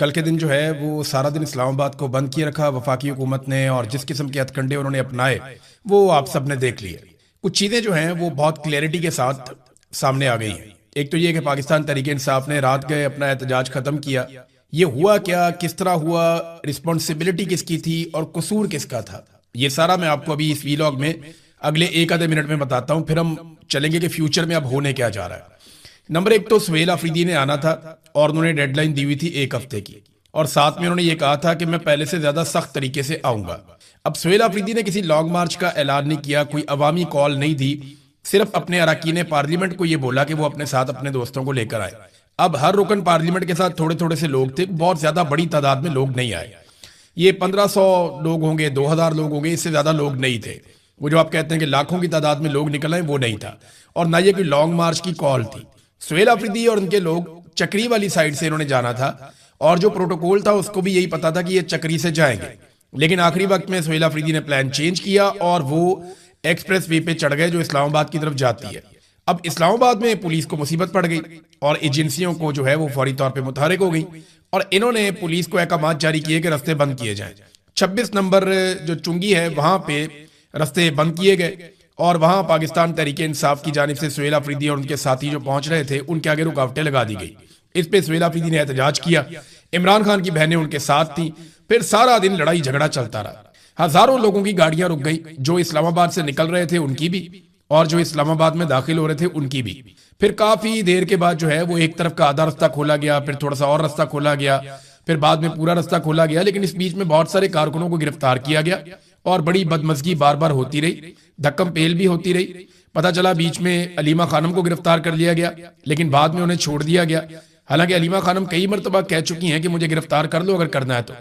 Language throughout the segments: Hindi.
कल के दिन जो है वो सारा दिन इस्लामाबाद को बंद किए रखा वफाकी हुकूमत ने, और जिस किस्म के हथकंडे उन्होंने अपनाए वो आप सब ने देख लिए। कुछ चीज़ें जो हैं वो बहुत क्लैरिटी के साथ सामने आ गई हैं। एक तो ये कि पाकिस्तान तहरीक इंसाफ ने रात गए अपना एहतजाज ख़त्म किया। ये हुआ क्या, किस तरह हुआ, रिस्पॉन्सिबिलिटी किसकी थी और कसूर किसका था, ये सारा मैं आपको अभी इस वीलॉग में अगले एक आधे मिनट में बताता हूँ। फिर हम चलेंगे कि फ्यूचर में अब होने क्या जा रहा है। नंबर एक तो सुहेल अफरीदी ने आना था और उन्होंने डेडलाइन दी हुई थी 1 हफ्ते की, और साथ में उन्होंने ये कहा था कि मैं पहले से ज्यादा सख्त तरीके से आऊंगा। अब सुहेल अफरीदी ने किसी लॉन्ग मार्च का ऐलान नहीं किया, कोई अवामी कॉल नहीं दी, सिर्फ अपने अरकान पार्लियामेंट को ये बोला कि वो अपने साथ अपने दोस्तों को लेकर आए। अब हर रुकन पार्लियामेंट के साथ थोड़े थोड़े से लोग थे, बहुत ज्यादा बड़ी तादाद में लोग नहीं आए। ये 1500 लोग होंगे, 2000 लोग होंगे, इससे ज्यादा लोग नहीं थे। वो जो आप कहते हैं कि लाखों की तादाद में लोग निकल आए, वो नहीं था। और ना ये कोई लॉन्ग मार्च की कॉल थी। सुहेल अफरीदी और उनके लोग चक्री वाली साइड से इन्होंने जाना था, और जो प्रोटोकॉल था उसको भी यही पता था कि ये चक्री से जाएंगे। लेकिन आखिरी वक्त में सुहेल अफरीदी ने प्लान चेंज किया और वो एक्सप्रेस वे पे चढ़ गए जो इस्लामाबाद की तरफ जाती है। अब इस्लामाबाद में पुलिस को मुसीबत पड़ गई और एजेंसियों को जो है वो फौरी तौर पे मुतहरिक हो गई, और इन्होंने पुलिस को अहकाम जारी किए कि रास्ते बंद किए जाएं। 26 नंबर जो चुंगी है वहां पे रास्ते बंद किए गए, और वहां पाकिस्तान तहरीक इंसाफ की जानिब से सुहेल अफरीदी और उनके साथी जो पहुंच रहे थे उनके आगे रुकावटें लगा दी गई। इस पे सुहेल अफरीदी ने एहतजाज किया, इमरान खान की बहनें उनके साथ थी। फिर सारा दिन लड़ाई झगड़ा चलता रहा। हजारों लोगों की गाड़ियां रुक गई, जो इस्लामाबाद से निकल रहे थे उनकी भी, और जो इस्लामाबाद में दाखिल हो रहे थे उनकी भी। फिर काफी देर के बाद जो है वो एक तरफ का आधा रास्ता खोला गया, फिर थोड़ा सा और रास्ता खोला गया, फिर बाद में पूरा रास्ता खोला गया। लेकिन इस बीच में बहुत सारे कारकुनों को गिरफ्तार किया गया और बड़ी बदमजगी बार बार होती रही, धक्कम पेल भी होती रही। पता चला बीच में अलीमा खानम को गिरफ्तार कर लिया गया, लेकिन बाद में उन्हें छोड़ दिया गया। हालांकि अलीमा खानम कई मरतबा कह चुकी हैं कि मुझे गिरफ्तार कर लो अगर करना है तो,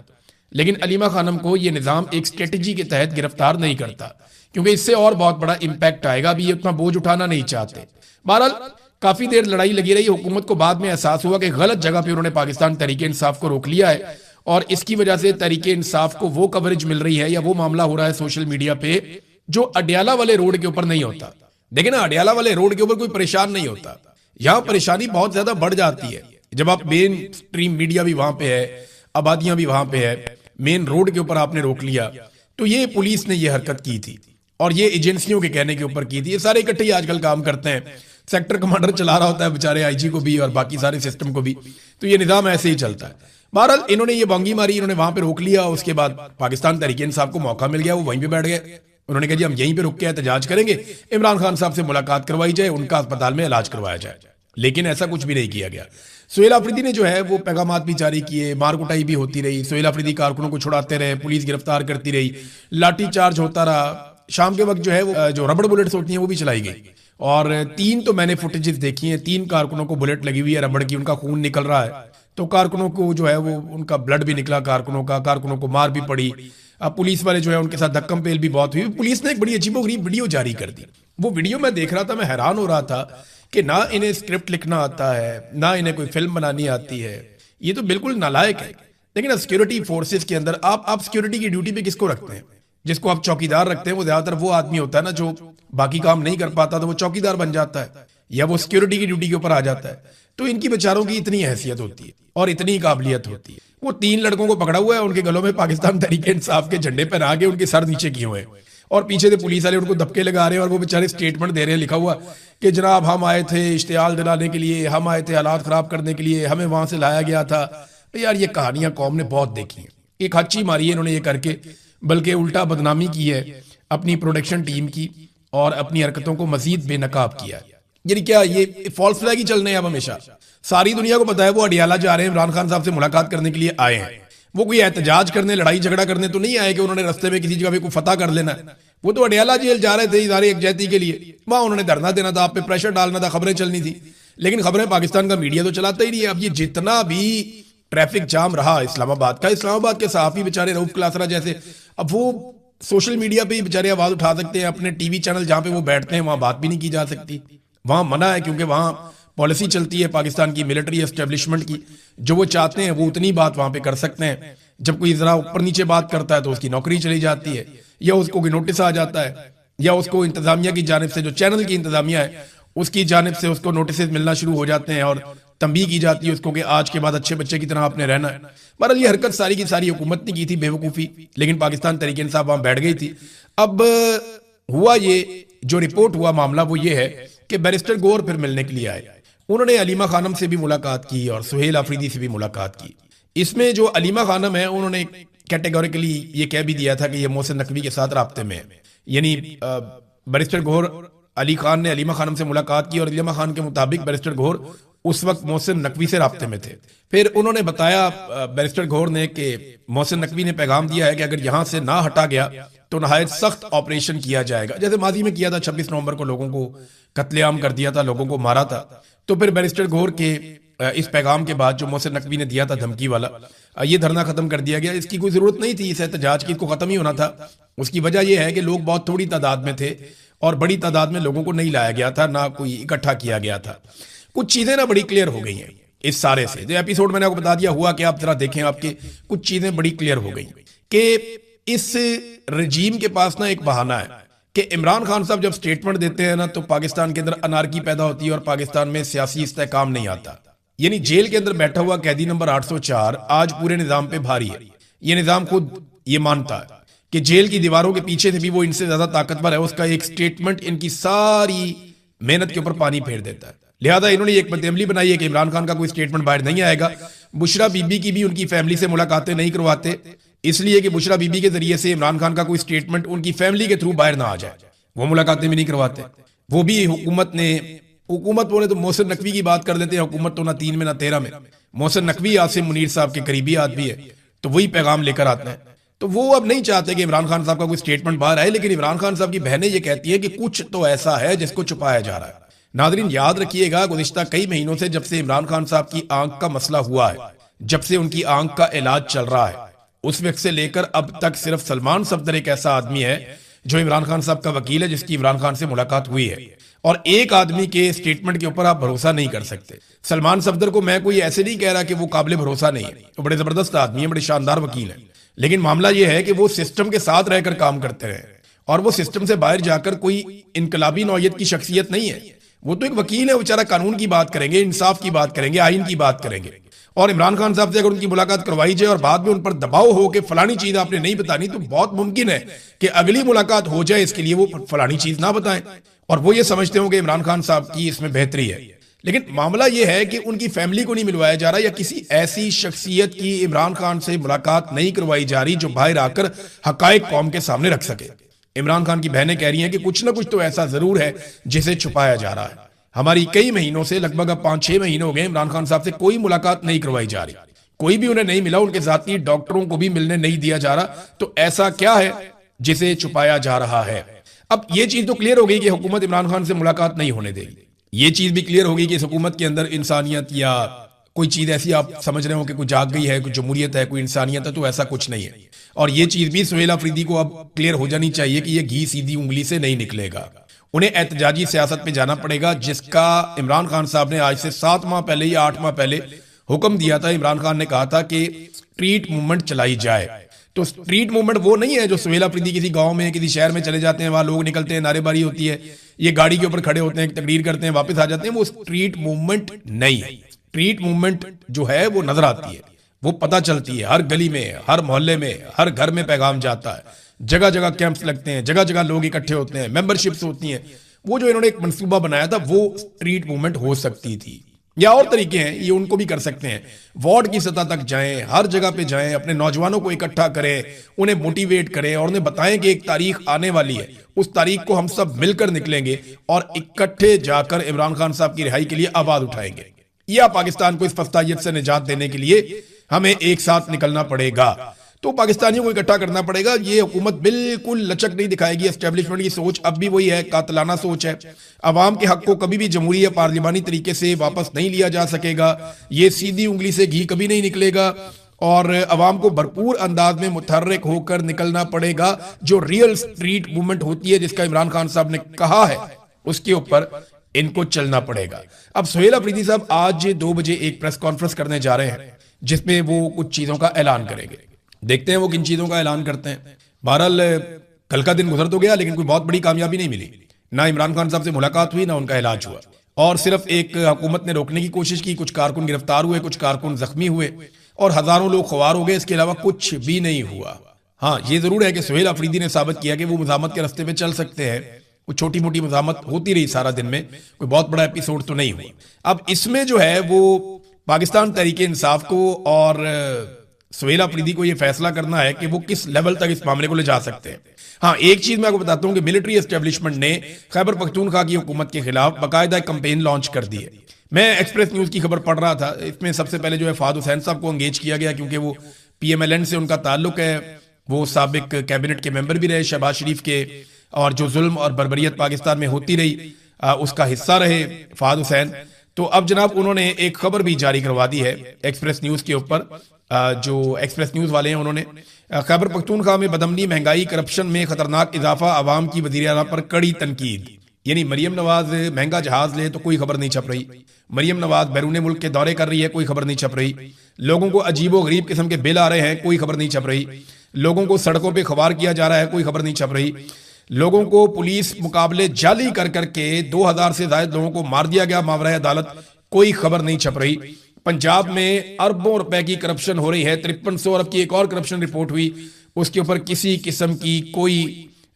लेकिन अलीमा खानम को यह निजाम एक स्ट्रेटेजी के तहत गिरफ्तार नहीं करता, क्योंकि इससे और बहुत बड़ा इंपैक्ट आएगा। अभी ये उतना बोझ उठाना नहीं चाहते। बहरहाल काफी देर लड़ाई लगी रही। हुकूमत को बाद में एहसास हुआ कि गलत जगह पे उन्होंने पाकिस्तान तहरीक इंसाफ को रोक लिया है, और इसकी वजह से तहरीक इंसाफ को वो कवरेज मिल रही है या वो मामला हो रहा है सोशल मीडिया पे जो अडयाला वाले रोड के ऊपर नहीं होता। देखिए ना, अडयाला वाले रोड के ऊपर कोई परेशान नहीं होता, यहाँ परेशानी बहुत ज्यादा बढ़ जाती है जब आप मेन स्ट्रीम मीडिया भी वहां पे है, आबादियां भी वहां पे है, मेन रोड के ऊपर आपने रोक लिया। तो ये पुलिस ने ये हरकत की थी, और ये एजेंसियों के कहने के ऊपर की थी। ये सारे इकट्ठे ही आजकल काम करते हैं, सेक्टर कमांडर चला रहा होता है बेचारे आईजी को भी और बाकी सारे सिस्टम को भी। तो ये निजाम ऐसे ही चलता है। बहरहाल इन्होंने ये बांगी मारी, इन्होंने वहां पे रोक लिया। उसके बाद पाकिस्तान तहरीक इंसाफ को मौका मिल गया, वो वहीं पे बैठ गए। उन्होंने कहा जी हम यहीं पे रुक के एहतजाज करेंगे, इमरान खान साहब से मुलाकात करवाई जाए, उनका अस्पताल में इलाज करवाया जाए। लेकिन ऐसा कुछ भी नहीं किया गया। सुहेल अफरीदी ने जो है वो पैगामात भी जारी किए, मारकुटाई भी होती रही। सुहेल अफरीदी कारकुनों को छुड़ाते रहे, पुलिस गिरफ्तार करती रही, लाठी चार्ज होता रहा। शाम के वक्त जो है वो जो रबड़ बुलेट्स होती हैं वो भी चलाई गई, और 3 तो मैंने फुटेजेस देखी हैं, 3 कारकुनों को बुलेट लगी हुई है रबड़ की, उनका खून निकल रहा है। तो कारकुनों को जो है वो उनका ब्लड भी निकला, कारकुनों को मार भी पड़ी। अब पुलिस वाले जो है उनके साथ धक्कम पेल भी बहुत हुई। पुलिस ने एक बड़ी अजीबोगरीब वीडियो जारी कर दी। वो वीडियो मैं देख रहा था, मैं हैरान हो रहा था कि ना इन्हें स्क्रिप्ट लिखना आता है, ना इन्हें कोई फिल्म बनानी आती है। ये तो बिल्कुल नालायक है। लेकिन सिक्योरिटी फोर्सेस के अंदर आप सिक्योरिटी की ड्यूटी पे किसको रखते हैं? जिसको आप चौकीदार रखते हैं वो ज्यादातर वो आदमी होता है ना जो बाकी काम नहीं कर पाता, तो वो चौकीदार बन जाता है या वो सिक्योरिटी की ड्यूटी के ऊपर आ जाता है। तो इनकी बेचारों की इतनी हैसियत होती है और इतनी काबिलियत होती है। वो 3 लड़कों को पकड़ा हुआ है, उनके गलों में पाकिस्तान तहरीक इंसाफ के झंडे पहना के उनके सर नीचे किए हुए हैं, और पीछे से पुलिस वाले उनको धक्के लगा रहे हैं, और वो बेचारे स्टेटमेंट दे रहे हैं लिखा हुआ कि जनाब हम आए थे इश्तियाल दिलाने के लिए, हम आए थे हालात खराब करने के लिए, हमें वहां से लाया गया था। यार ये कहानियां कौम ने बहुत देखी हैं। एक हच्ची मारी है इन्होंने ये करके, बल्कि उल्टा बदनामी की है अपनी प्रोडक्शन टीम की, और अपनी हरकतों को मजीद बेनकाब किया है। यानी क्या ये फॉल्स फ्लैग ही चलने हैं अब हमेशा? सारी दुनिया को पता है वो अडियाला जा रहे हैं, इमरान खान साहब से मुलाकात करने के लिए आए हैं। वो कोई एहतजाज करने, लड़ाई झगड़ा करने तो नहीं आए कि उन्होंने रास्ते में किसी जगह पे कोई फतह कर लेना है। वो तो अडियाला जेल जा रहे थे इदारे यकजहती के लिए, वहां उन्होंने धरना देना था, आप पे प्रेशर डालना था, खबरें चलनी थी। लेकिन खबरें पाकिस्तान का मीडिया तो चलाता ही नहीं है। अब ये जितना भी ट्रैफिक जाम रहा इस्लामाबाद के सहाफी बेचारे रऊफ क्लासरा जैसे, अब वो सोशल मीडिया पे ही बेचारे आवाज उठा सकते हैं। अपने टीवी चैनल जहां पे वो बैठते हैं वहां बात भी नहीं की जा सकती, वहां मना है, क्योंकि वहां पॉलिसी चलती है पाकिस्तान की मिलिट्री एस्टेब्लिशमेंट की। जो वो चाहते हैं वो उतनी बात वहां पे कर सकते हैं। जब कोई जरा ऊपर नीचे बात करता है तो उसकी नौकरी चली जाती है, या उसको कोई नोटिस आ जाता है, या उसको इंतजामिया की जानिब से, जो चैनल की इंतजामिया है उसकी जानिब से उसको नोटिस मिलना शुरू हो जाते हैं, और तंबीह की जाती है उसको कि आज के बाद अच्छे बच्चे की तरह आपने रहना है। बहरहाल ये हरकत सारी की सारी हुकूमत ने की थी, बेवकूफ़ी, लेकिन पाकिस्तान तहरीक इंसाफ वहाँ बैठ गई थी। अब हुआ ये, जो रिपोर्ट हुआ मामला वो ये है कि बैरिस्टर गौर फिर मिलने के लिए आए। उन्होंने अलीमा खानम से भी मुलाकात की और सुहेल आफरीदी से भी मुलाकात की। इसमें जो अलीमा खानम है उन्होंने कैटेगोरिकली ये कह भी दिया था कि ये मोहसिन नकवी के साथ राब्ते में है, यानी बैरिस्टर गौर, अली खान ने अलीमा खानम से मुलाकात की और अलीमा खान के मुताबिक बैरिस्टर गौर उस वक्त मोहसिन नकवी से राब्ते में थे। फिर उन्होंने बताया बैरिस्टर गौर ने कि मोहसिन नकवी ने पैगाम दिया है कि अगर यहां से ना हटा गया तो नहायत सख्त ऑपरेशन किया जाएगा, जैसे माजी में किया था, 26 नवंबर को लोगों को कत्लेआम कर दिया था, लोगों को मारा था। तो फिर बैरिस्टर गौर के इस पैगाम के बाद जो मोहसिन नकवी ने दिया था धमकी वाला, ये धरना खत्म कर दिया गया। इसकी कोई जरूरत नहीं थी, इस एहतजाज की, इसको खत्म ही होना था। उसकी वजह यह है कि लोग बहुत थोड़ी तादाद में थे और बड़ी तादाद में लोगों को नहीं लाया गया था, ना कोई इकट्ठा किया गया था। कुछ चीजें ना बड़ी क्लियर हो गई हैं इस सारे से, जो एपिसोड मैंने आपको बता दिया हुआ कि आप जरा देखें, आपके कुछ चीजें बड़ी क्लियर हो गई कि इस रजीम के पास ना एक बहाना है कि इमरान खान साहब जब स्टेटमेंट देते हैं ना तो पाकिस्तान के अंदर अनारकी पैदा होती है और पाकिस्तान में सियासी इस्तेहकाम नहीं आता। यानी जेल के अंदर बैठा हुआ कैदी नंबर 804 आज पूरे निजाम पे भारी है। ये निजाम खुद ये मानता है कि जेल की दीवारों के पीछे से भी वो इनसे ज्यादा ताकतवर है। उसका एक स्टेटमेंट इनकी सारी मेहनत के ऊपर पानी फेर देता है। लिहाजा इन्होंने एक बदअमली बनाई है कि इमरान खान का कोई स्टेटमेंट बाहर नहीं आएगा। बुशरा बीबी की भी उनकी फैमिली से मुलाकातें नहीं करवाते, इसलिए कि बुशरा बीबी के जरिए से इमरान खान का कोई स्टेटमेंट उनकी फैमिली के थ्रू बाहर ना आ जाए। वो मुलाकातें भी नहीं करवाते। वो भी हुकूमत बोले तो मोहसिन नकवी की बात कर देते हैं। हुकूमत तो ना 3 में ना 13 में। मोहसिन नकवी आसिम मुनीर साहब के करीबी आदमी है, तो वही पैगाम लेकर आते हैं। तो वो अब नहीं चाहते कि इमरान खान साहब का कोई स्टेटमेंट बाहर आए, लेकिन इमरान खान साहब की बहनें ये कहती है कि कुछ तो ऐसा है जिसको छुपाया जा रहा है। नादरीन याद रखिएगा, गुज़िश्ता कई महीनों से जब से इमरान खान साहब की आंख का मसला हुआ है, जब से उनकी आंख का इलाज चल रहा है, उस वक्त से लेकर अब तक सिर्फ सलमान सफदर एक ऐसा आदमी है जो इमरान खान साहब का वकील है, जिसकी इमरान खान से मुलाकात हुई है। और एक आदमी के स्टेटमेंट के ऊपर आप भरोसा नहीं कर सकते। सलमान सफदर को मैं कोई ऐसे नहीं कह रहा कि वो काबिल भरोसा नहीं है, वो बड़े जबरदस्त आदमी है, बड़े शानदार वकील है। लेकिन मामला यह है कि वो सिस्टम के साथ रहकर काम करते रहे और वो सिस्टम से बाहर जाकर कोई इनकलाबी नौयत की शख्सियत नहीं है। वो तो एक वकील है, वो बेचारा कानून की बात करेंगे, इंसाफ की बात करेंगे, आइन की बात करेंगे। और इमरान खान साहब से अगर उनकी मुलाकात करवाई जाए और बाद में उन पर दबाव हो कि फलानी चीज आपने नहीं बतानी, तो बहुत मुमकिन है कि अगली मुलाकात हो जाए इसके लिए वो फलानी चीज ना बताएं और वो ये समझते हो कि इमरान खान साहब की इसमें बेहतरी है। लेकिन मामला यह है कि उनकी फैमिली को नहीं मिलवाया जा रहा या किसी ऐसी शख्सियत की इमरान खान से मुलाकात नहीं करवाई जा रही जो बाहर आकर हकायक कौम के सामने रख सके। इमरान खान की बहनें कह रही हैं कि कुछ ना कुछ तो ऐसा जरूर है जिसे छुपाया जा रहा है। हमारी कई महीनों से, लगभग अब 5-6 महीने हो गए, इमरान खान साहब से कोई मुलाकात नहीं करवाई जा रही, कोई भी उन्हें नहीं मिला, उनके साथी डॉक्टरों को भी मिलने नहीं दिया जा रहा। तो ऐसा क्या है जिसे छुपाया जा रहा है? अब ये चीज तो क्लियर हो गई कि हुकूमत इमरान खान से मुलाकात नहीं होने देगी। ये चीज भी क्लियर हो गई कि इस हुकूमत के अंदर इंसानियत या कोई चीज ऐसी आप समझ रहे हो कि कोई जाग गई है, कोई जमहूरियत है, कोई इंसानियत है, तो ऐसा कुछ नहीं है। और ये चीज भी सुहेल आफरीदी को अब क्लियर हो जानी चाहिए कि ये घी सीधी उंगली से नहीं निकलेगा। उन्हें एहतजाजी सियासत पे जाना पड़ेगा, जिसका इमरान खान साहब ने आज से 7 माह पहले या 8 माह पहले हुक्म दिया था। इमरान खान ने कहा था कि स्ट्रीट मूवमेंट चलाई जाए। तो स्ट्रीट मूवमेंट वो नहीं है जो सुहेल आफरीदी किसी गांव में, किसी शहर में चले जाते हैं, वहां लोग निकलते हैं, नारेबाजी होती है, ये गाड़ी के ऊपर खड़े होते हैं, तकरीर करते हैं, वापस आ जाते हैं। वो स्ट्रीट मूवमेंट नहीं है। स्ट्रीट मूवमेंट जो है वो नजर आती है, वो पता चलती है, हर गली में, हर मोहल्ले में, हर घर में पैगाम जाता है, जगह जगह कैंप्स लगते हैं, जगह जगह लोग इकट्ठे होते हैं, मेंबरशिप्स होती हैं। वो जो इन्होंने एक मंसूबा बनाया था वो स्ट्रीट मूवमेंट हो सकती थी, या और तरीके हैं, ये उनको भी कर सकते हैं। वार्ड की सतह तक जाएं, हर जगह पे जाएं, अपने नौजवानों को इकट्ठा करें, उन्हें मोटिवेट करें और उन्हें बताएं कि एक तारीख आने वाली है, उस तारीख को हम सब मिलकर निकलेंगे और इकट्ठे जाकर इमरान खान साहब की रिहाई के लिए आवाज उठाएंगे। या पाकिस्तान को इस फस्तायत से निजात देने के लिए हमें एक साथ निकलना पड़ेगा। तो पाकिस्तानियों को इकट्ठा करना पड़ेगा। ये हुकूमत बिल्कुल लचक नहीं दिखाएगी। एस्टेब्लिशमेंट की सोच अब भी वही है, कातलाना सोच है। अवाम के हक को कभी भी जमहूरी या पार्लिमानी तरीके से वापस नहीं लिया जा सकेगा। ये सीधी उंगली से घी कभी नहीं निकलेगा और अवाम को भरपूर अंदाज में मुतहर्रिक होकर निकलना पड़ेगा। जो रियल स्ट्रीट मूवमेंट होती है, जिसका इमरान खान साहब ने कहा है, उसके ऊपर इनको चलना पड़ेगा। अब सुहेल आफरीदी साहब आज 2 बजे एक प्रेस कॉन्फ्रेंस करने जा रहे हैं, जिसमें वो कुछ चीजों का ऐलान करेंगे। देखते हैं वो किन चीजों का ऐलान करते हैं। बहरहाल कल का दिन गुजर तो गया, लेकिन कोई बहुत बड़ी कामयाबी नहीं मिली। ना इमरान खान साहब से मुलाकात हुई, ना उनका इलाज हुआ। और सिर्फ एक हुकूमत ने रोकने की कोशिश की, कुछ कारकुन गिरफ्तार हुए, कुछ कारकुन जख्मी हुए और हजारों लोग ख्वार हो गए, इसके अलावा कुछ भी नहीं हुआ। हाँ, ये जरूर है कि सुहेल अफरीदी ने साबित किया कि वो मज़ामत के रास्ते पे चल सकते हैं। वो छोटी मोटी मज़ामत होती रही सारा दिन में, कोई बहुत बड़ा एपिसोड तो नहीं हुआ। अब इसमें जो है वो पाकिस्तान तहरीक इंसाफ को और सुहेल अफरीदी को ये फैसला करना है कि वो किस लेवल तक इस मामले को ले जा सकते हैं। हाँ, एक चीज मैं आपको बताता हूं कि मिलिट्री एस्टेब्लिशमेंट ने खैबर पख्तूनख्वा की हुकूमत के खिलाफ बाकायदा कंपेन लॉन्च कर दी है। मैं एक्सप्रेस न्यूज की खबर पढ़ रहा था, इसमें सबसे पहले जो है फहद हुसैन साहब को एंगेज किया गया, क्योंकि वो PMLN से उनका ताल्लुक है, वो साबिक कैबिनेट के मेंबर भी रहे शहबाज शरीफ के, और जो जुल्म और बर्बरियत पाकिस्तान में होती रही उसका हिस्सा रहे फहद हुसैन। तो अब जनाब उन्होंने एक खबर भी जारी करवा दी है एक्सप्रेस न्यूज के ऊपर। जो एक्सप्रेस न्यूज वाले हैं उन्होंने खैबर पख्तूनख्वा में बदमनी, महंगाई, करप्शन में खतरनाक इजाफा, आवाम की वजीर आला पर कड़ी तनकीद। यानी मरियम नवाज महंगा जहाज ले तो कोई खबर नहीं छप रही, मरियम नवाज बैरून मुल्क के दौरे कर रही है, कोई खबर नहीं छप रही, लोगों को अजीबो गरीब किस्म के बिल आ रहे हैं, कोई खबर नहीं छप रही, लोगों को सड़कों पर खबार किया जा रहा है, कोई खबर नहीं छप रही, लोगों को पुलिस मुकाबले जाली कर करके 2000 से ज्यादा लोगों को मार दिया गया मावरा अदालत, कोई खबर नहीं छप रही। पंजाब में अरबों रुपए की करप्शन हो रही है, 5300 अरब की एक और करप्शन रिपोर्ट हुई, उसके ऊपर किसी किस्म की कोई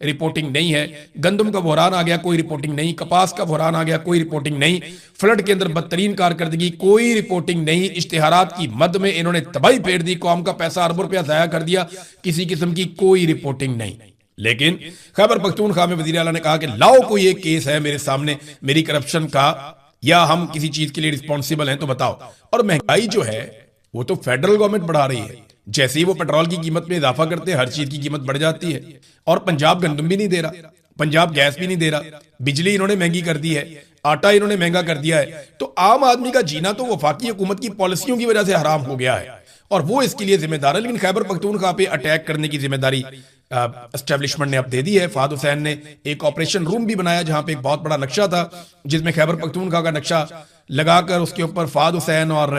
रिपोर्टिंग नहीं है। गंदम का बहरान आ गया, कोई रिपोर्टिंग नहीं, कपास का बहरान आ गया, कोई रिपोर्टिंग नहीं, फ्लड के अंदर बदतरीन कारकर्दगी, कोई रिपोर्टिंग नहीं, इश्तिहारात की मद में इन्होंने तबाही फेर दी, कौम का पैसा अरबों रुपया जाया कर दिया, किसी किस्म की कोई रिपोर्टिंग नहीं। लेकिन खैबर पख्तूनख्वा में वजीर आला ने कहा कि लाओ कोई एक केस है मेरे सामने मेरी करप्शन का, या हम किसी चीज के लिए रिस्पॉन्सिबल हैं तो बताओ। और महंगाई जो है वो तो फेडरल गवर्नमेंट बढ़ा रही है, जैसे ही वो पेट्रोल की कीमत में इजाफा करते हैं हर चीज की कीमत बढ़ जाती है। और पंजाब गंदम भी नहीं दे रहा, पंजाब गैस भी नहीं दे रहा, बिजली इन्होंने महंगी कर दी है, आटा इन्होंने महंगा कर दिया है। तो आम आदमी का जीना तो वफाकी हुकूमत की पॉलिसियों की वजह से हराम हो गया है और वो इसके लिए जिम्मेदार है। लेकिन खैबर पख्तूनख्वा पे अटैक करने की जिम्मेदारी एस्टेब्लिशमेंट ने अब दे दी है। फहद हुसैन ने एक ऑपरेशन रूम भी बनाया जहां पे एक बहुत बड़ा नक्शा था, जिसमें खैबर पख्तूनख्वा का नक्शा लगाकर उसके ऊपर फहद हुसैन और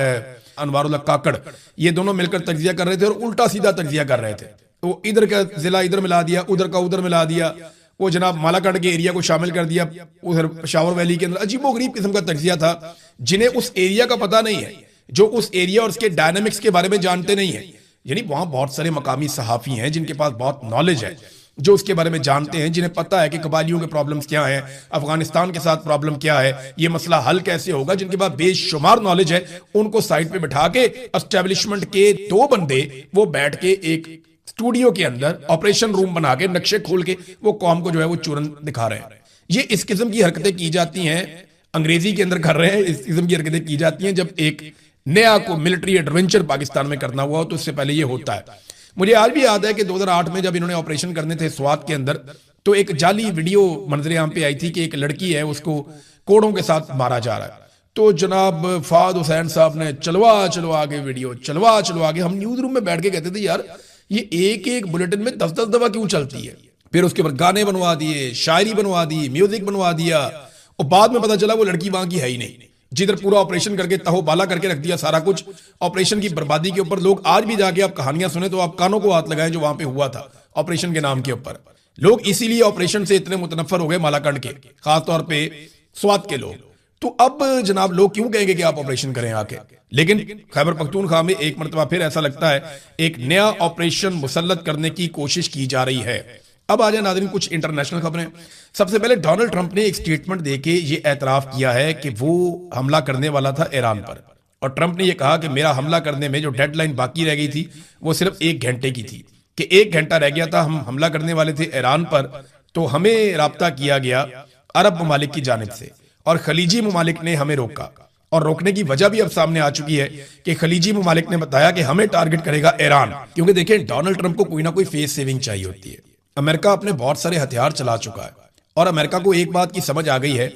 अनवारुल्लाह काकड़ ये दोनों मिलकर तज्जिया कर रहे थे और उल्टा सीधा तज्जिया कर रहे थे। तो इधर का जिला इधर मिला दिया, उधर का उधर मिला दिया, वो जनाब मालाकंड के एरिया को शामिल कर दिया, उधर पेशावर वैली के अंदर अजीबोगरीब किस्म का तज्जिया था। जिन्हें उस एरिया का पता नहीं है, जो उस एरिया और उसके डायनामिक्स के बारे में जानते नहीं है, यानी वहां बहुत सारे मकामी सहाफी हैं जिनके पास बहुत नॉलेज है, जो उसके बारे में जानते हैं, जिन्हें पता है कि कबालियों के प्रॉब्लम्स क्या हैं, अफगानिस्तान के साथ प्रॉब्लम क्या है, ये मसला हल कैसे होगा, जिनके पास बेशुमार नॉलेज है, उनको साइड पे बिठा के एस्टेब्लिशमेंट के 2 बंदे वो बैठ के एक स्टूडियो के अंदर ऑपरेशन रूम बना के नक्शे खोल के वो कौम को जो है वो चूरन दिखा रहे हैं। ये इस किस्म की हरकतें की जाती हैं, अंग्रेजी के अंदर कर रहे हैं, इस किस्म की हरकतें की जाती हैं जब एक नया को मिलिट्री एडवेंचर पाकिस्तान में करना हुआ हो, तो उससे पहले ये होता है। मुझे आज भी याद है कि 2008 में जब इन्होंने ऑपरेशन करने थे स्वात के अंदर, तो एक जाली वीडियो मंजरे आम पे आई थी कि एक लड़की है उसको कोड़ों के साथ मारा जा रहा है। तो जनाब फहद हुसैन साहब ने चलवा के वीडियो चलवा के, हम न्यूज रूम में बैठ के कहते थे यार ये एक एक बुलेटिन में 10-10 दफा क्यों चलती है। फिर उसके ऊपर गाने बनवा दिए, शायरी बनवा दी, म्यूजिक बनवा दिया, और बाद में पता चला वो लड़की वहां की है ही नहीं, जिधर पूरा ऑपरेशन करके तहो बाला करके रख दिया सारा कुछ। ऑपरेशन की बर्बादी के ऊपर लोग आज भी जाके आप कहानियां सुने तो आप कानों को हाथ लगाएं जो वहां पे हुआ था ऑपरेशन के नाम के ऊपर। लोग इसीलिए ऑपरेशन से इतने मुतनफर हो गए मालाकंड के, खासतौर पे स्वात के लोग। तो अब जनाब लोग क्यों कहेंगे कि आप ऑपरेशन करें आके। लेकिन खैबर पख्तूनख्वा में एक मरतबा फिर ऐसा लगता है एक नया ऑपरेशन मुसल्लत करने की कोशिश की जा रही है। अब आ जाए नाज़रीन कुछ इंटरनेशनल खबरें। सबसे पहले डोनाल्ड ट्रंप ने एक स्टेटमेंट देके ये एतराफ किया है कि वो हमला करने वाला था ईरान पर, और ट्रंप ने यह कहा कि मेरा हमला करने में जो डेडलाइन बाकी रह गई थी वो सिर्फ 1 घंटे की थी, कि 1 घंटा रह गया था, हम हमला करने वाले थे ईरान पर, तो हमें राब्ता किया गया अरब ममालिक की जानिब से और खलीजी ममालिक ने हमें रोका। और रोकने की वजह भी अब सामने आ चुकी है कि खलीजी ममालिक ने बताया कि हमें टारगेट करेगा ईरान, क्योंकि देखें डोनाल्ड ट्रंप को कोई ना कोई फेस सेविंग चाहिए होती है। अमेरिका अपने बहुत सारे हथियार चला चुका है और अमेरिका को एक बात की समझ आ गई है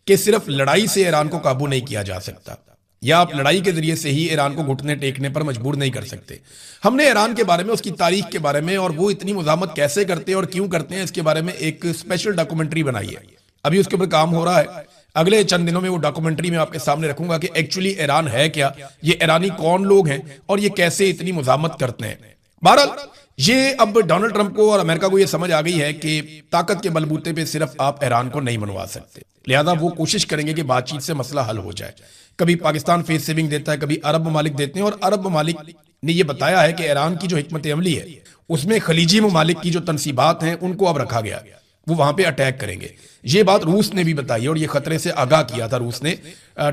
कि सिर्फ लड़ाई से ईरान को काबू नहीं किया जा सकता, या आप लड़ाई के जरिए से ही ईरान को घुटने टेकने पर मजबूर नहीं कर सकते। हमने ईरान के बारे में, उसकी तारीख के बारे में और वो इतनी मुजामत कैसे करते हैं और क्यों करते हैं इसके बारे में एक स्पेशल डॉक्यूमेंट्री बनाई है। अभी उसके ऊपर काम हो रहा है, अगले चंद दिनों में वो डॉक्यूमेंट्री में आपके सामने रखूंगा कि एक्चुअली ईरान है क्या, ये ईरानी कौन लोग हैं और ये कैसे इतनी मुजामत करते हैं। बहरहाल ये अब डोनाल्ड ट्रंप को और अमेरिका को ये समझ आ गई है कि ताकत के बलबूते पे सिर्फ आप ईरान को नहीं मनवा सकते, लिहाजा वो कोशिश करेंगे कि बातचीत से मसला हल हो जाए। कभी पाकिस्तान फेस सेविंग देता है, कभी अरब ममालिक देते हैं, और अरब ममालिक ने यह बताया है कि ईरान की जो हिकमत अमली है उसमें खलीजी ममालिक की जो तनसीबात हैं उनको अब रखा गया, वो वहां पे अटैक करेंगे। ये बात रूस ने भी बताई और ये खतरे से आगाह किया था रूस ने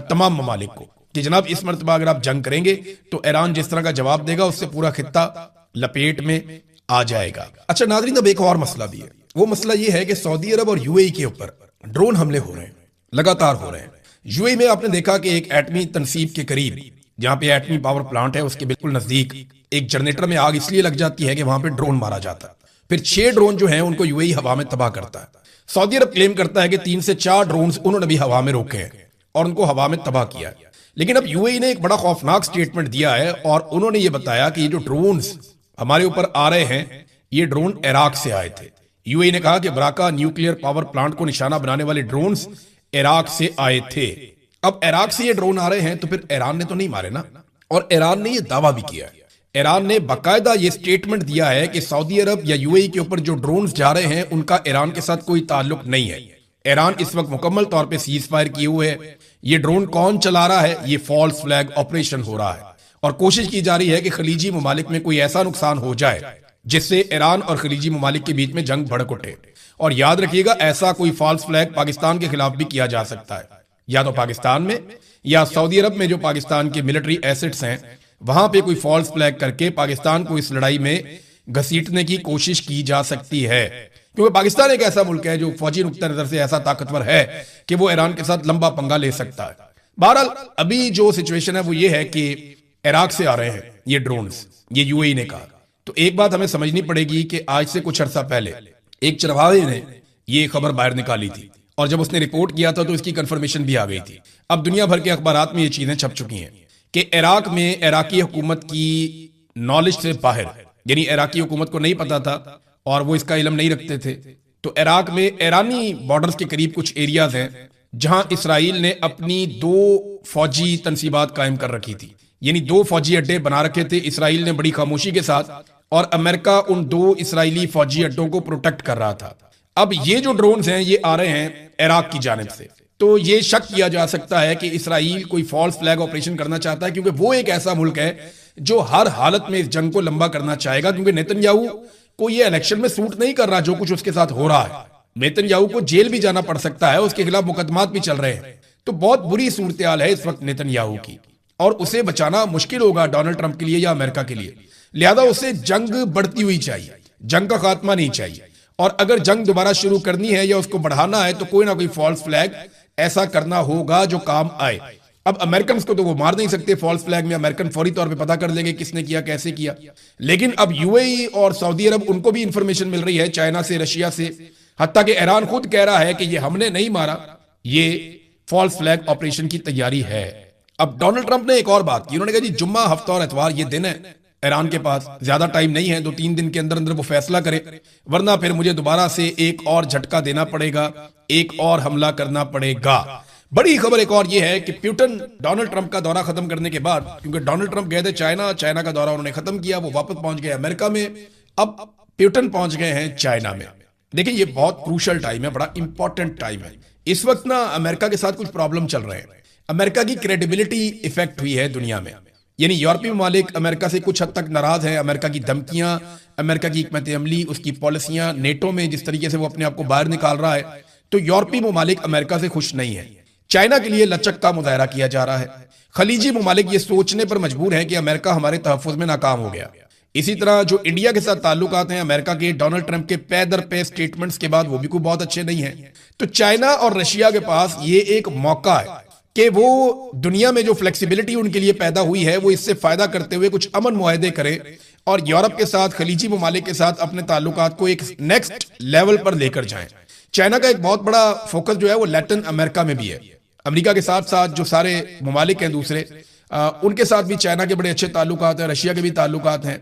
तमाम ममालिक को कि जनाब इस मरतबा अगर आप जंग करेंगे तो ईरान जिस तरह का जवाब देगा उससे पूरा खित्ता लपेट में आ जाएगा। अच्छा नाज़रीन, अब एक और मसला भी है। वो मसला ये है कि सऊदी अरब और यूएई के ऊपर ड्रोन हमले हो रहे हैं, लगातार हो रहे हैं। यूएई में आपने देखा कि एक एटमी तनसीब के करीब, जहां पे एटमी पावर प्लांट है, उसके बिल्कुल नजदीक एक जनरेटर में आग इसलिए लग जाती है कि वहां पे ड्रोन मारा जाता है। फिर 6 ड्रोन जो हैं उनको यूएई हवा में तबाह करता है। सऊदी अरब क्लेम करता है कि 3 से 4 ड्रोन उन्होंने भी हवा में रोके हैं और उनको हवा में तबाह किया है। लेकिन अब यूएई ने एक बड़ा खौफनाक स्टेटमेंट दिया है और उन्होंने ये बताया कि ये जो ड्रोन हमारे ऊपर आ रहे हैं ये ड्रोन इराक से आए थे। यूएई ने कहा कि बराका न्यूक्लियर पावर प्लांट को निशाना बनाने वाले ड्रोन इराक से आए थे। अब इराक से ये ड्रोन आ रहे हैं तो फिर ईरान ने तो नहीं मारे ना, और ईरान ने ये दावा भी किया है। ईरान ने बाकायदा ये स्टेटमेंट दिया है कि सऊदी अरब या यूएई के ऊपर जो ड्रोन जा रहे हैं उनका ईरान के साथ कोई ताल्लुक नहीं है। ईरान इस वक्त मुकम्मल तौर पे सीज फायर किए हुए है। ये ड्रोन कौन चला रहा है? ये फॉल्स फ्लैग ऑपरेशन हो रहा है और कोशिश की जा रही है कि खलीजी ममालिक में कोई ऐसा नुकसान हो जाए जिससे ईरान और खलीजी ममालिक के बीच में जंग भड़क उठे। और याद रखिएगा, ऐसा कोई फॉल्स फ्लैग पाकिस्तान के खिलाफ भी किया जा सकता है, या तो पाकिस्तान में या सऊदी अरब में जो पाकिस्तान के मिलिट्री एसेट्स हैं वहां पे कोई फॉल्स फ्लैग करके पाकिस्तान को इस लड़ाई में घसीटने की कोशिश की जा सकती है। क्योंकि पाकिस्तान एक ऐसा मुल्क है जो फौजी नुक्ता नजर से ऐसा ताकतवर है कि वो ईरान के साथ लंबा पंगा ले सकता है। बहरहाल अभी जो सिचुएशन है वो ये है कि इराक से आ रहे हैं ये ड्रोन्स, ये यूएई ने कहा। तो एक बात हमें समझनी पड़ेगी कि आज से कुछ अरसा पहले एक चरवाहे ने ये खबर बाहर निकाली थी और जब उसने रिपोर्ट किया था तो इसकी कंफर्मेशन भी आ गई थी। अब दुनिया भर के अखबारात में ये चीजें छप चुकी हैं कि इराक में इराकी हुकूमत की नॉलेज से बाहर, यानी इराकी हुकूमत को नहीं पता था और वो इसका इल्म नहीं रखते थे। तो इराक में ईरानी बॉर्डर्स के करीब कुछ एरियाज हैं जहां इसराइल ने अपनी 2 फौजी तनसीबात कायम कर रखी थी, यानी 2 फौजी अड्डे बना रखे थे इसराइल ने बड़ी खामोशी के साथ, और अमेरिका उन 2 इसराइली फौजी अड्डों को प्रोटेक्ट कर रहा था। अब ये जो ड्रोन्स हैं ये आ रहे हैं इराक की जानिब से, तो ये शक किया जा सकता है कि इसराइल कोई फॉल्स फ्लैग ऑपरेशन करना चाहता है, क्योंकि वो एक ऐसा मुल्क है जो हर हालत में इस जंग को लंबा करना चाहेगा। क्योंकि नेतन्याहू को ये इलेक्शन में सूट नहीं कर रहा जो कुछ उसके साथ हो रहा है। नेतन्याहू को जेल भी जाना पड़ सकता है, उसके खिलाफ मुकदमात भी चल रहे हैं। तो बहुत बुरी सूरत हाल है इस वक्त नेतन्याहू की, और उसे बचाना मुश्किल होगा डोनाल्ड ट्रंप के लिए या अमेरिका के लिए। लिहाजा उसे जंग बढ़ती हुई चाहिए, जंग का खात्मा नहीं चाहिए। और अगर जंग दोबारा शुरू करनी है या उसको बढ़ाना है तो कोई ना कोई फॉल्स फ्लैग ऐसा करना होगा जो काम आए। अब अमेरिकन को तो वो मार नहीं सकते फॉल्स फ्लैग में, अमेरिकन फौरी तौर पे पता कर लेंगे किसने किया कैसे किया। लेकिन अब यूएई और सऊदी अरब उनको भी इंफॉर्मेशन मिल रही है चाइना से, रशिया से, हत्ता कि ईरान खुद कह रहा है कि ये हमने नहीं मारा, ये फॉल्स फ्लैग ऑपरेशन की तैयारी है। अब डोनाल्ड ट्रंप ने एक और बात की, उन्होंने कहा जी जुम्मा, हफ्ता और एतवार ये दिन है, ईरान के पास ज्यादा टाइम नहीं है, 2-3 दिन के अंदर अंदर वो फैसला करे, वरना फिर मुझे दोबारा से एक और झटका देना पड़ेगा, एक और हमला करना पड़ेगा। बड़ी खबर एक और ये है कि पुतिन डोनाल्ड ट्रंप का दौरा खत्म करने के बाद, क्योंकि डोनाल्ड ट्रंप गए थे चाइना, चाइना का दौरा उन्होंने खत्म किया, वो वापस पहुंच गए अमेरिका में, अब पुतिन पहुंच गए हैं चाइना में। देखिए ये बहुत क्रूशल टाइम है, बड़ा इंपॉर्टेंट टाइम है। इस वक्त ना अमेरिका के साथ कुछ प्रॉब्लम चल रहे हैं, अमेरिका की क्रेडिबिलिटी इफेक्ट हुई है दुनिया में, यानी यूरोपीय ममालिक अमेरिका से कुछ हद तक नाराज हैं। अमेरिका की धमकियां, अमेरिका की हिकमत अमली, उसकी पॉलिसियां, नेटो में जिस तरीके से वो अपने आप को बाहर निकाल रहा है, तो यूरोपीय ममालिक अमेरिका से खुश नहीं है। चाइना के लिए लचक का मुजाहरा किया जा रहा है। खलीजी ममालिक ये सोचने पर मजबूर है कि अमेरिका हमारे तहफ्फुज़ में नाकाम हो गया। इसी तरह जो इंडिया के साथ ताल्लुकात हैं अमेरिका के, डोनाल्ड ट्रंप के पे दर पे स्टेटमेंट्स के बाद वो भी कोई बहुत अच्छे नहीं है। तो चाइना और रशिया के पास ये एक मौका है कि वो दुनिया में जो फ्लेक्सिबिलिटी उनके लिए पैदा हुई है वो इससे फायदा करते हुए कुछ अमन मुआहदे करें और यूरोप के साथ, खलीजी ममालिक के साथ अपने ताल्लुकात को एक नेक्स्ट लेवल पर लेकर जाएं। चाइना का एक बहुत बड़ा फोकस जो है वो लैटिन अमेरिका में भी है। अमेरिका के साथ साथ जो सारे ममालिक हैं दूसरे, उनके साथ भी चाइना के बड़े अच्छे ताल्लुकात हैं, रशिया के भी ताल्लुकात हैं।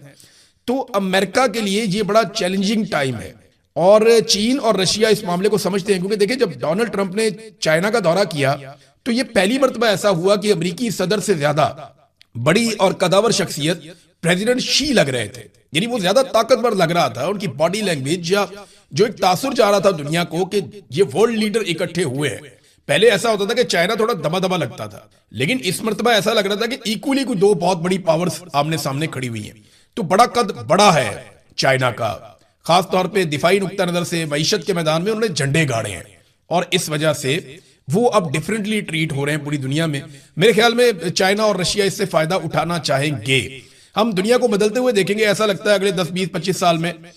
तो अमेरिका के लिए ये बड़ा चैलेंजिंग टाइम है और चीन और रशिया इस मामले को समझते हैं, क्योंकि देखिए जब डोनाल्ड ट्रंप ने चाइना का दौरा किया तो ये पहली मर्तबा ऐसा हुआ कि अमेरिकी सदर से ज्यादा बड़ी और कदावर शख्सियत प्रेसिडेंट शी लग रहे थे। यानी वो ज्यादा ताकतवर लग रहा था, उनकी बॉडी लैंग्वेज या जो एक तासुर जा रहा था दुनिया को कि ये वर्ल्ड लीडर इकट्ठे हुए हैं। पहले ऐसा होता था कि चाइना थोड़ा दबा दबा लगता था, लेकिन इस मर्तबा ऐसा लग रहा था कि इक्वली कोई दो बहुत बड़ी पावर्स आमने सामने खड़ी हुई हैं। तो बड़ा कद बड़ा है चाइना का, खास तौर पे दिफाई नुक्ता नजर से मईशत के मैदान में उन्होंने झंडे गाड़े हैं और इस वजह से वो अब डिफरेंटली ट्रीट हो रहे हैं पूरी दुनिया में। मेरे ख्याल में चाइना और रशिया इससे फायदा उठाना चाहेंगे। हम दुनिया को बदलते हुए देखेंगे, ऐसा लगता है अगले 10 20 25 साल में।